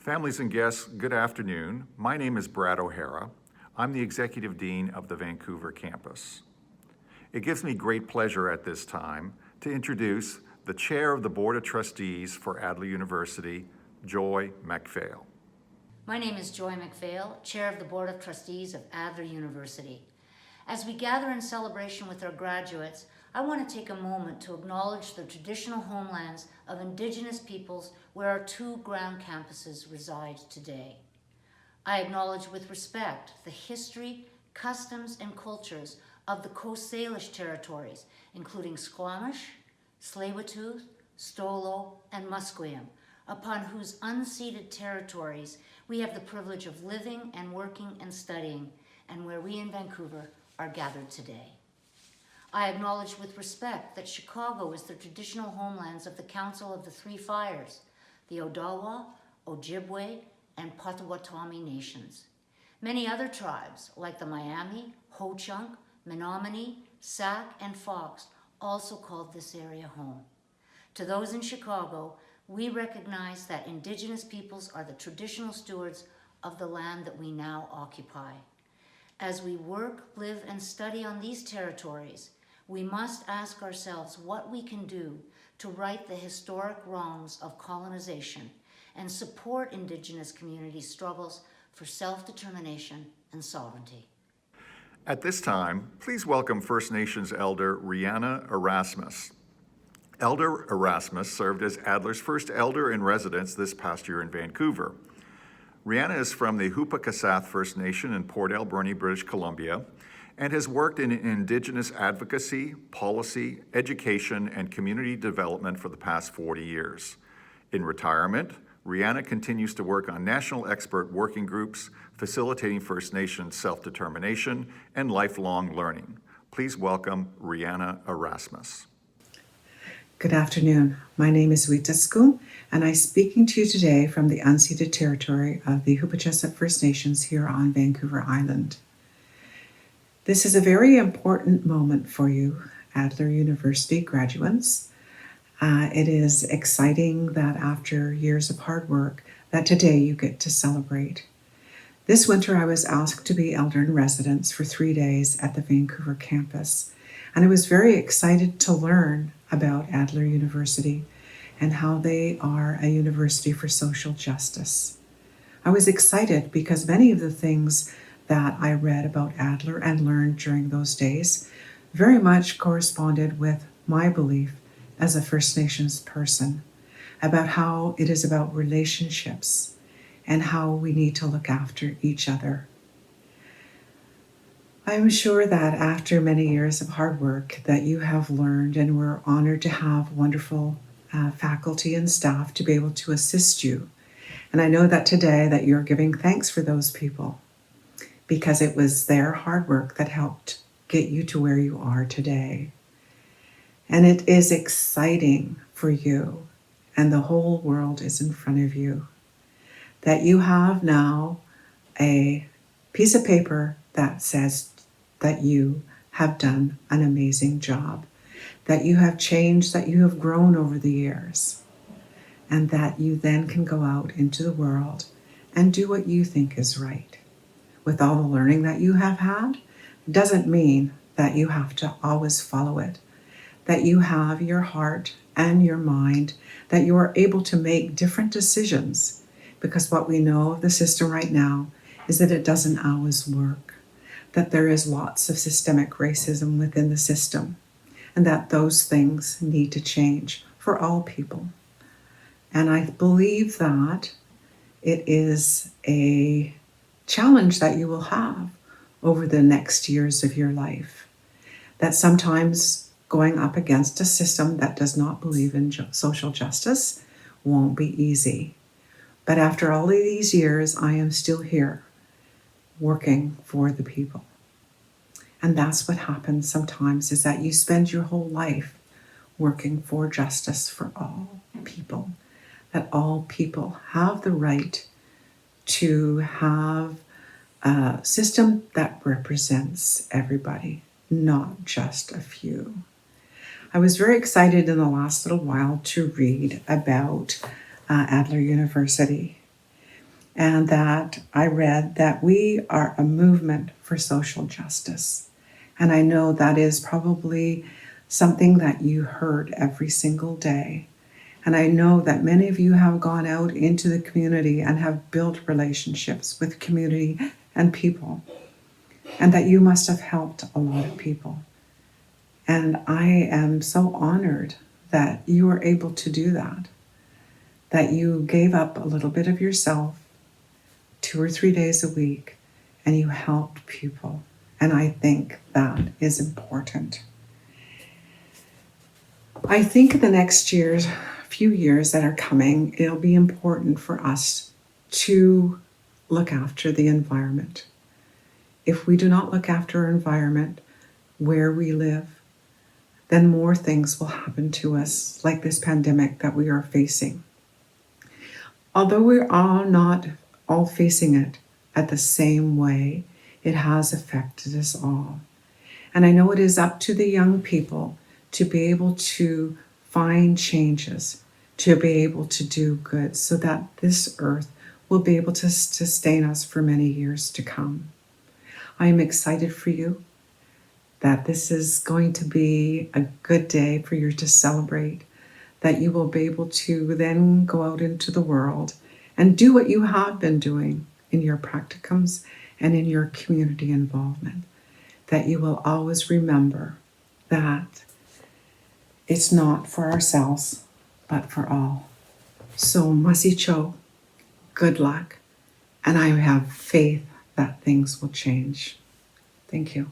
Families and guests, good afternoon. My name is Brad O'Hara. I'm the Executive Dean of the Vancouver campus. It gives me great pleasure at this time to introduce the Chair of the Board of Trustees for Adler University, Joy McPhail. My name is Joy McPhail, Chair of the Board of Trustees of Adler University. As we gather in celebration with our graduates, I want to take a moment to acknowledge the traditional homelands of Indigenous peoples where our two ground campuses reside today. I acknowledge with respect the history, customs, and cultures of the Coast Salish territories, including Squamish, Tsleil-Waututh, Stolo, and Musqueam, upon whose unceded territories we have the privilege of living and working and studying, and where we in Vancouver are gathered today. I acknowledge with respect that Chicago is the traditional homelands of the Council of the Three Fires, the Odawa, Ojibwe, and Potawatomi nations. Many other tribes, like the Miami, Ho-Chunk, Menominee, Sac, and Fox, also called this area home. To those in Chicago, we recognize that Indigenous peoples are the traditional stewards of the land that we now occupy. As we work, live, and study on these territories, we must ask ourselves what we can do to right the historic wrongs of colonization and support Indigenous communities' struggles for self-determination and sovereignty. At this time, please welcome First Nations Elder Rihanna Erasmus. Elder Erasmus served as Adler's first elder in residence this past year in Vancouver. Reanna is from the Hupakasath First Nation in Port Alberni, British Columbia, and has worked in Indigenous advocacy, policy, education, and community development for the past 40 years. In retirement, Reanna continues to work on national expert working groups, facilitating First Nations self-determination and lifelong learning. Please welcome Rihanna Erasmus. Good afternoon. My name is Wii-tsuts-koom, and I'm speaking to you today from the unceded territory of the Hupakasath First Nations here on Vancouver Island. This is a very important moment for you, Adler University graduates. It is exciting that after years of hard work, that today you get to celebrate. This winter, I was asked to be elder in residence for 3 days at the Vancouver campus, and I was very excited to learn about Adler University and how they are a university for social justice. I was excited because many of the things that I read about Adler and learned during those days very much corresponded with my belief as a First Nations person about how it is about relationships and how we need to look after each other. I'm sure that after many years of hard work that you have learned, and we're honored to have wonderful faculty and staff to be able to assist you. And I know that today that you're giving thanks for those people because it was their hard work that helped get you to where you are today. And it is exciting for you, and the whole world is in front of you, that you have now a piece of paper that says that you have done an amazing job, that you have changed, that you have grown over the years, and that you then can go out into the world and do what you think is right. With all the learning that you have had, doesn't mean that you have to always follow it, that you have your heart and your mind, that you are able to make different decisions, because what we know of the system right now is that it doesn't always work, that there is lots of systemic racism within the system, and that those things need to change for all people. And I believe that it is a challenge that you will have over the next years of your life, that sometimes going up against a system that does not believe in social justice won't be easy. But after all of these years, I am still here working for the people. And that's what happens sometimes, is that you spend your whole life working for justice for all people, that all people have the right to have a system that represents everybody, not just a few. I was very excited in the last little while to read about Adler University, and that I read that we are a movement for social justice. And I know that is probably something that you heard every single day. And I know that many of you have gone out into the community and have built relationships with community and people, and that you must have helped a lot of people. And I am so honored that you were able to do that you gave up a little bit of yourself 2 or 3 days a week and you helped people. And I think that is important. I think in the next few years that are coming, it'll be important for us to look after the environment. If we do not look after our environment, where we live, then more things will happen to us, like this pandemic that we are facing. Although we are not all facing it at the same way, it has affected us all. And I know it is up to the young people to be able to find changes, to be able to do good, so that this earth will be able to sustain us for many years to come. I am excited for you that this is going to be a good day for you to celebrate, that you will be able to then go out into the world and do what you have been doing in your practicums and in your community involvement, that you will always remember that it's not for ourselves, but for all. So, masicho, good luck, and I have faith that things will change. Thank you.